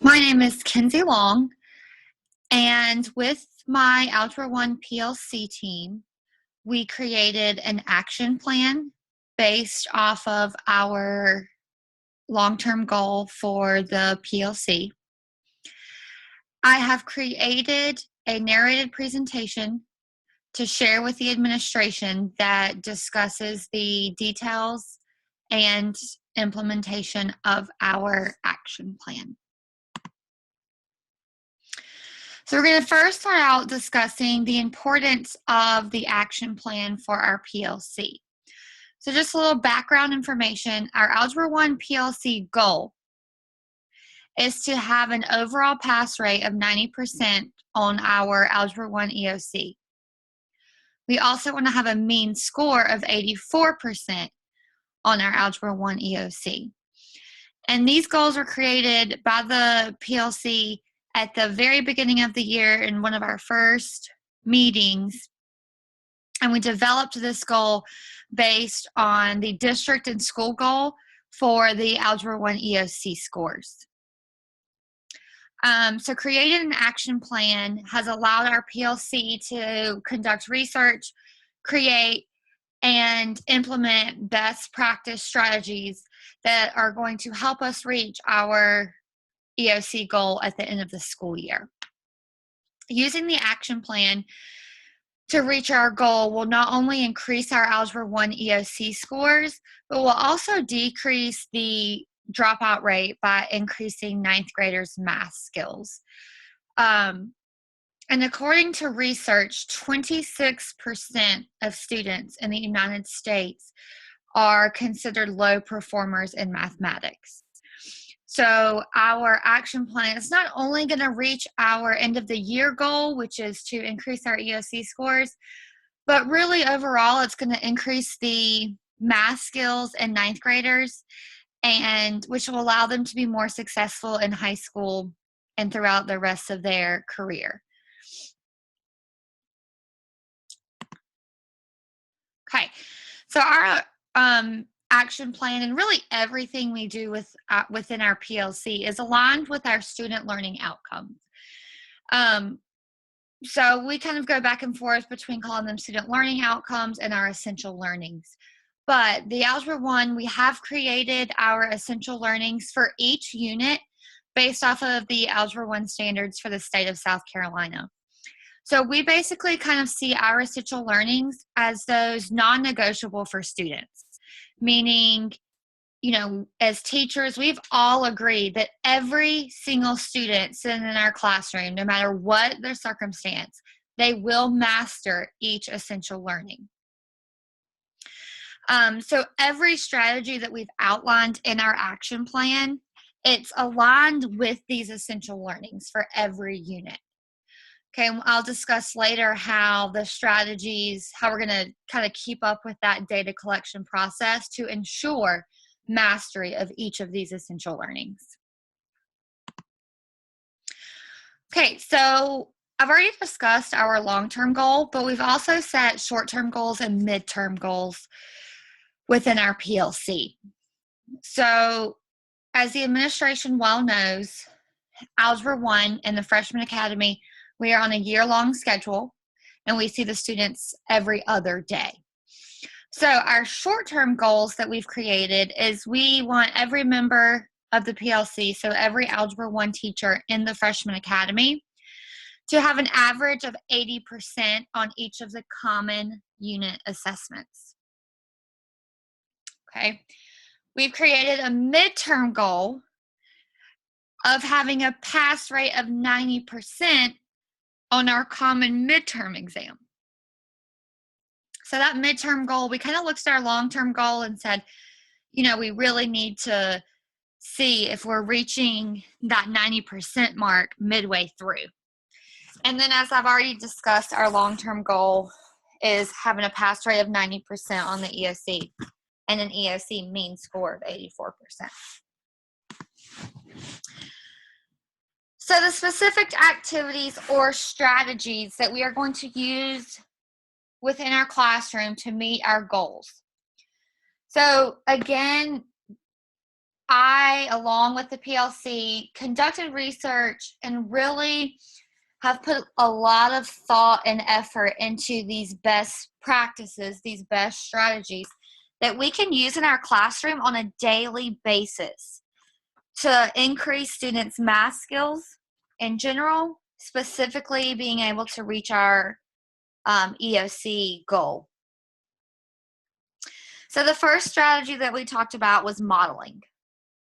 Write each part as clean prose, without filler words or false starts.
My name is Kinsey Long, and with my Algebra 1 PLC team, we created an action plan based off of our long-term goal for the PLC. I have created a narrated presentation to share with the administration that discusses the details and implementation of our action plan. So we're going to first start out discussing the importance of the action plan for our PLC. So just a little background information, our Algebra 1 PLC goal is to have an overall pass rate of 90% on our Algebra 1 EOC. We also want to have a mean score of 84% on our Algebra 1 EOC. And these goals were created by the PLC at the very beginning of the year in one of our first meetings. And we developed this goal based on the district and school goal for the Algebra 1 EOC scores. So creating an action plan has allowed our PLC to conduct research, create, and implement best practice strategies that are going to help us reach our EOC goal at the end of the school year. Using the action plan to reach our goal will not only increase our Algebra 1 EOC scores, but will also decrease the dropout rate by increasing ninth graders' math skills. And according to research, 26% of students in the United States are considered low performers in mathematics. So our action plan is not only going to reach our end of the year goal, which is to increase our EOC scores, but really overall it's going to increase the math skills in ninth graders, and which will allow them to be more successful in high school and throughout the rest of their career. Okay, so our action plan and really everything we do within our PLC is aligned with our student learning outcomes. So we kind of go back and forth between calling them student learning outcomes and our essential learnings. But the Algebra 1, we have created our essential learnings for each unit based off of the Algebra 1 standards for the state of South Carolina. So we basically kind of see our essential learnings as those non-negotiable for students, meaning, you know, as teachers, we've all agreed that every single student sitting in our classroom, no matter what their circumstance, they will master each essential learning. So every strategy that we've outlined in our action plan, it's aligned with these essential learnings for every unit. Okay, I'll discuss later how the strategies, how we're going to kind of keep up with that data collection process to ensure mastery of each of these essential learnings. Okay, so I've already discussed our long-term goal, but we've also set short-term goals and midterm goals within our PLC. So as the administration well knows, Algebra 1 and the Freshman Academy, we are on a year-long schedule, and we see the students every other day. So our short-term goals that we've created is we want every member of the PLC, so every Algebra 1 teacher in the Freshman Academy, to have an average of 80% on each of the common unit assessments. Okay, we've created a midterm goal of having a pass rate of 90% on our common midterm exam. So that midterm goal, we kind of looked at our long-term goal and said, you know, we really need to see if we're reaching that 90% mark midway through. And then as I've already discussed, our long-term goal is having a pass rate of 90% on the EOC and an EOC mean score of 84%. So the specific activities or strategies that we are going to use within our classroom to meet our goals. So again, I, along with the PLC, conducted research and really have put a lot of thought and effort into these best practices, these best strategies that we can use in our classroom on a daily basis to increase students' math skills in general, specifically being able to reach our EOC goal. So the first strategy that we talked about was modeling.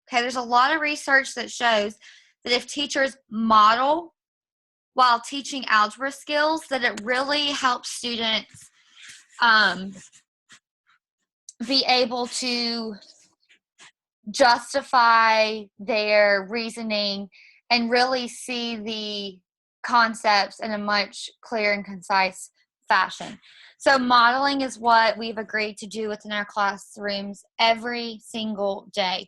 Okay, there's a lot of research that shows that if teachers model while teaching algebra skills, that it really helps students be able to justify their reasoning and really see the concepts in a much clear and concise fashion. So modeling is what we've agreed to do within our classrooms every single day.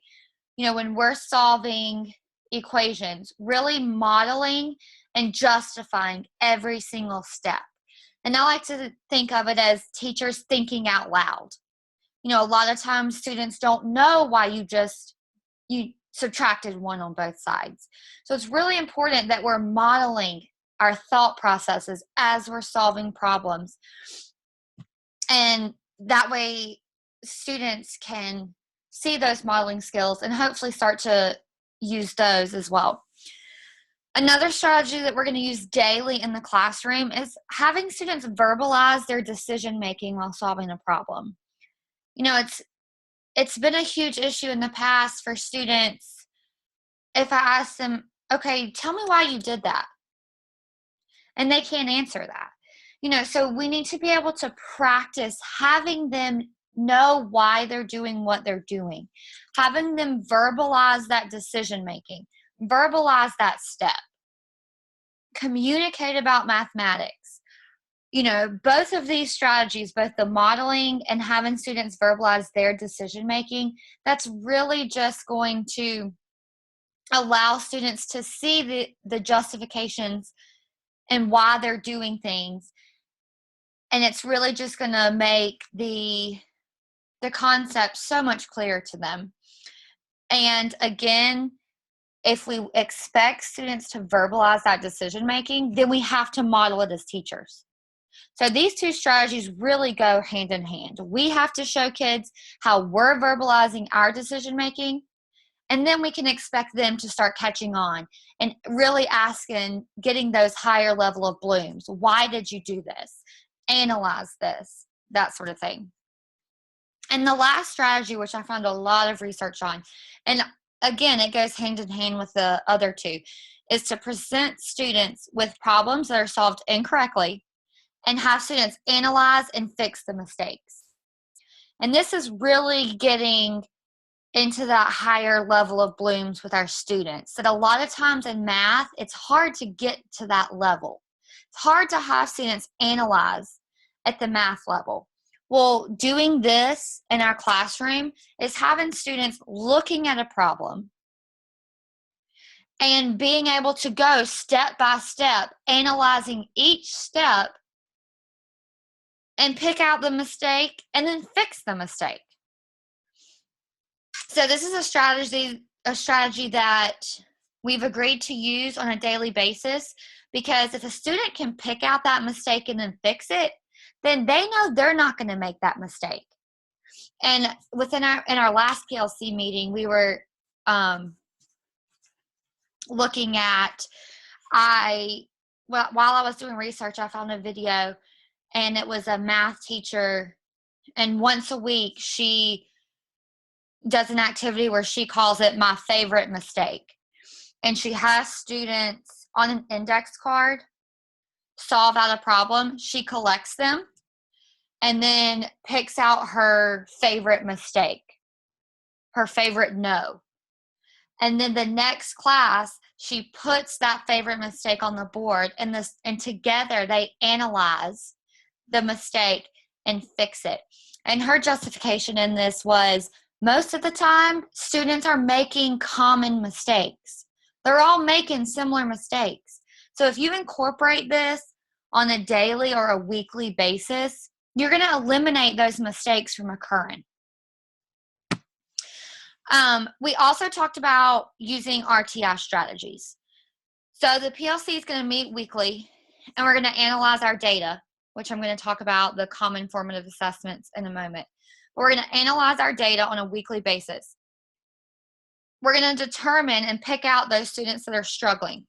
You know, when we're solving equations, really modeling and justifying every single step. And I like to think of it as teachers thinking out loud. You know, a lot of times students don't know why you subtracted one on both sides. So it's really important that we're modeling our thought processes as we're solving problems. And that way students can see those modeling skills and hopefully start to use those as well. Another strategy that we're going to use daily in the classroom is having students verbalize their decision making while solving a problem. You know, it's been a huge issue in the past for students. If I ask them, okay, tell me why you did that, and they can't answer that. You know, so we need to be able to practice having them know why they're doing what they're doing, having them verbalize that decision making, verbalize that step, communicate about mathematics. You know, both of these strategies, both the modeling and having students verbalize their decision making, that's really just going to allow students to see the justifications and why they're doing things. And it's really just going to make the concept so much clearer to them. And again, if we expect students to verbalize that decision making, then we have to model it as teachers. So these two strategies really go hand in hand. We have to show kids how we're verbalizing our decision making, and then we can expect them to start catching on and really asking, getting those higher level of blooms. Why did you do this? Analyze this, that sort of thing. And the last strategy, which I found a lot of research on, and again, it goes hand in hand with the other two, is to present students with problems that are solved incorrectly and have students analyze and fix the mistakes. And this is really getting into that higher level of blooms with our students. That a lot of times in math, it's hard to get to that level. It's hard to have students analyze at the math level. Well, doing this in our classroom is having students looking at a problem and being able to go step by step, analyzing each step and pick out the mistake and then fix the mistake. So this is a strategy that we've agreed to use on a daily basis, because if a student can pick out that mistake and then fix it, then they know they're not going to make that mistake. And in our last PLC meeting, we were looking at, while I was doing research, I found a video, and it was a math teacher, and once a week she does an activity where she calls it my favorite mistake. And she has students on an index card solve out a problem. She collects them and then picks out her favorite mistake, her favorite no. And then the next class, she puts that favorite mistake on the board, and together they analyze the mistake and fix it. And her justification in this was, most of the time, students are making common mistakes. They're all making similar mistakes. So if you incorporate this on a daily or a weekly basis, you're going to eliminate those mistakes from occurring. We also talked about using RTI strategies. So the PLC is going to meet weekly, and we're going to analyze our data, which I'm going to talk about the common formative assessments in a moment. But we're going to analyze our data on a weekly basis. We're going to determine and pick out those students that are struggling.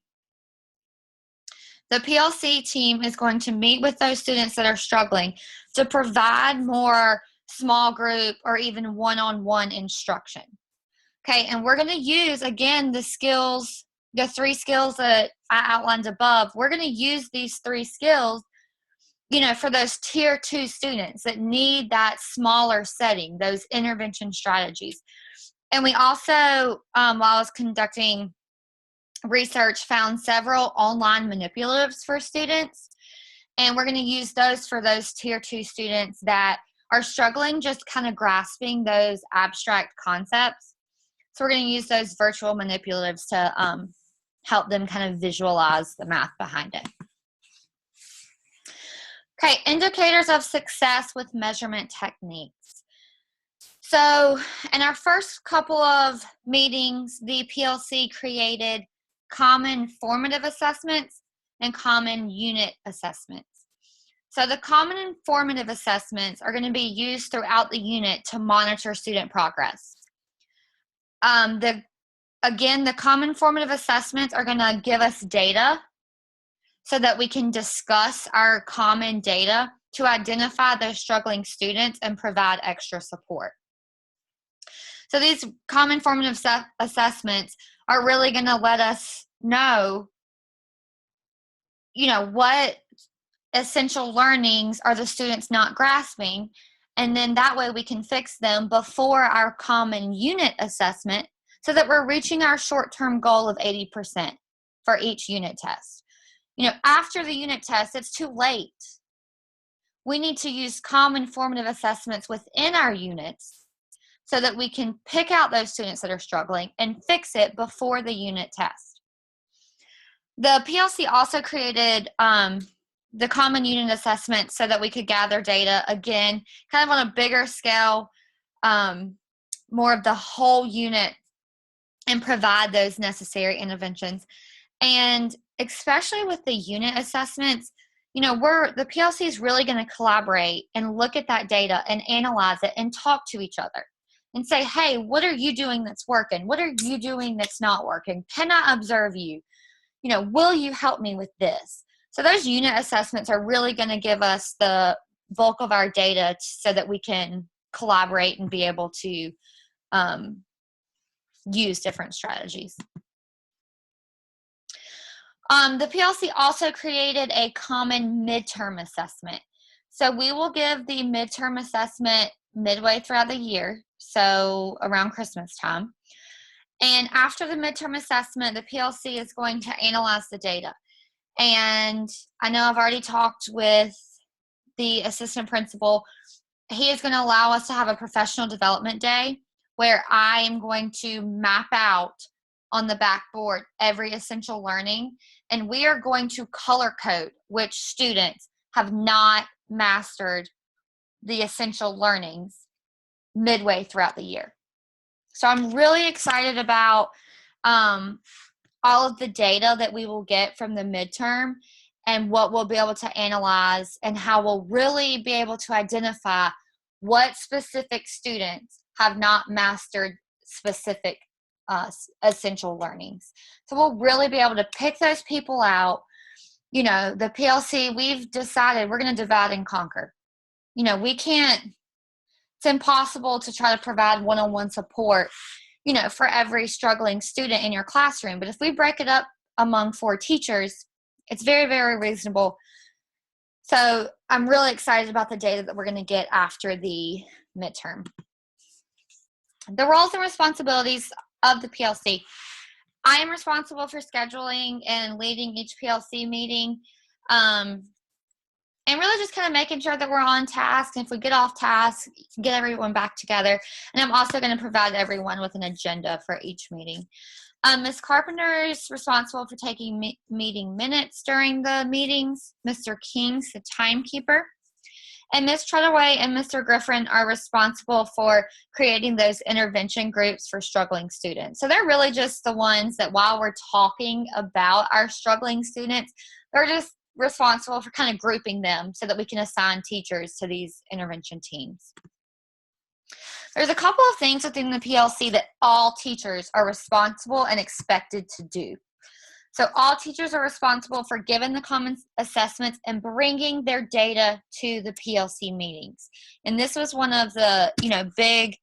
The PLC team is going to meet with those students that are struggling to provide more small group or even one-on-one instruction. Okay, and we're going to use, again, the skills, the 3 skills that I outlined above. We're going to use these 3 skills, for those tier 2 students that need that smaller setting, those intervention strategies. And we also, while I was conducting research, found several online manipulatives for students. And we're going to use those for those tier 2 students that are struggling just kind of grasping those abstract concepts. So we're going to use those virtual manipulatives to help them kind of visualize the math behind it. Okay, indicators of success with measurement techniques. So in our first couple of meetings, the PLC created common formative assessments and common unit assessments. So the common and formative assessments are going to be used throughout the unit to monitor student progress. Again, the common formative assessments are going to give us data so that we can discuss our common data to identify those struggling students and provide extra support. So these common formative assessments are really going to let us know, what essential learnings are the students not grasping, and then that way we can fix them before our common unit assessment so that we're reaching our short-term goal of 80% for each unit test. After the unit test, it's too late. We need to use common formative assessments within our units so that we can pick out those students that are struggling and fix it before the unit test. The PLC also created the common unit assessment so that we could gather data, again, kind of on a bigger scale, more of the whole unit, and provide those necessary interventions. And especially with the unit assessments, the PLC is really going to collaborate and look at that data and analyze it and talk to each other and say, hey, what are you doing that's working? What are you doing that's not working? Can I observe you? Will you help me with this? So those unit assessments are really going to give us the bulk of our data so that we can collaborate and be able to use different strategies. The PLC also created a common midterm assessment. So we will give the midterm assessment midway throughout the year, so around Christmas time. And after the midterm assessment, the PLC is going to analyze the data. And I know I've already talked with the assistant principal. He is going to allow us to have a professional development day where I am going to map out on the backboard every essential learning, and we are going to color code which students have not mastered the essential learnings midway throughout the year. So I'm really excited about all of the data that we will get from the midterm and what we'll be able to analyze and how we'll really be able to identify what specific students have not mastered specific essential learnings. So we'll really be able to pick those people out. The PLC, we've decided we're going to divide and conquer. It's impossible to try to provide one-on-one support, for every struggling student in your classroom. But if we break it up among 4 teachers, it's very, very reasonable. So I'm really excited about the data that we're going to get after the midterm. The roles and responsibilities of the PLC. I am responsible for scheduling and leading each PLC meeting, and really just kind of making sure that we're on task. And if we get off task, get everyone back together. And I'm also going to provide everyone with an agenda for each meeting. Ms. Carpenter is responsible for taking meeting minutes during the meetings. Mr. King's the timekeeper. And Ms. Treadaway and Mr. Griffin are responsible for creating those intervention groups for struggling students. So they're really just the ones that while we're talking about our struggling students, they're just responsible for kind of grouping them so that we can assign teachers to these intervention teams. There's a couple of things within the PLC that all teachers are responsible and expected to do. So all teachers are responsible for giving the common assessments and bringing their data to the PLC meetings. And this was one of the, big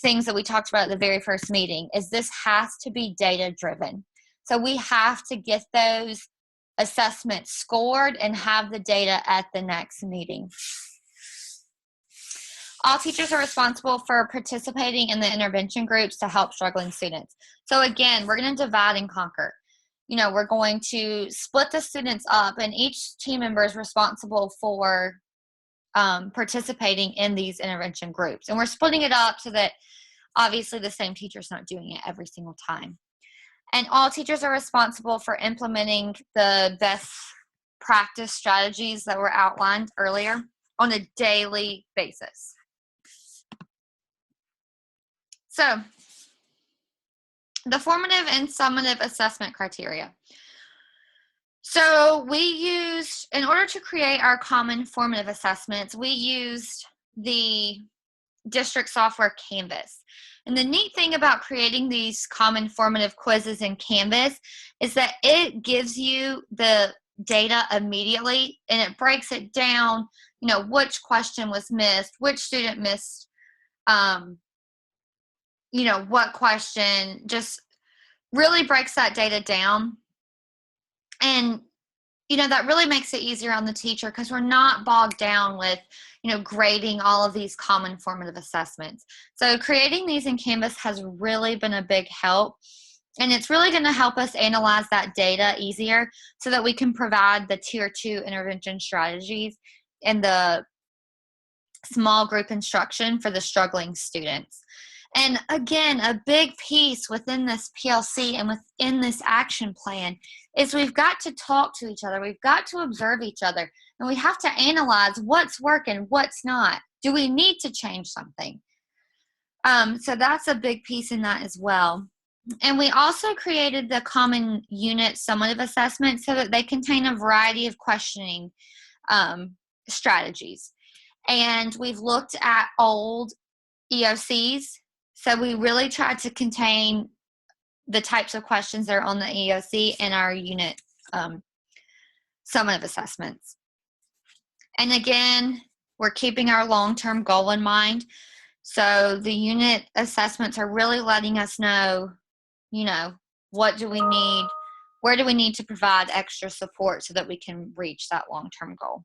things that we talked about at the very first meeting, is this has to be data driven. So we have to get those assessments scored and have the data at the next meeting. All teachers are responsible for participating in the intervention groups to help struggling students. So again, we're going to divide and conquer. We're going to split the students up, and each team member is responsible for participating in these intervention groups. And we're splitting it up so that obviously the same teacher's not doing it every single time. And all teachers are responsible for implementing the best practice strategies that were outlined earlier on a daily basis. So, the formative and summative assessment criteria. So we used, in order to create our common formative assessments, we used the district software Canvas. And the neat thing about creating these common formative quizzes in Canvas is that it gives you the data immediately, and it breaks it down, which question was missed, which student missed, what question, just really breaks that data down. And, that really makes it easier on the teacher because we're not bogged down with, grading all of these common formative assessments. So creating these in Canvas has really been a big help. And it's really going to help us analyze that data easier so that we can provide the Tier 2 intervention strategies and the small group instruction for the struggling students. And again, a big piece within this PLC and within this action plan is we've got to talk to each other. We've got to observe each other. And we have to analyze what's working, what's not. Do we need to change something? So that's a big piece in that as well. And we also created the common unit summative assessment so that they contain a variety of questioning strategies. And we've looked at old EOCs. So we really tried to contain the types of questions that are on the EOC in our unit summative assessments. And again, we're keeping our long-term goal in mind. So the unit assessments are really letting us know, what do we need, where do we need to provide extra support so that we can reach that long-term goal.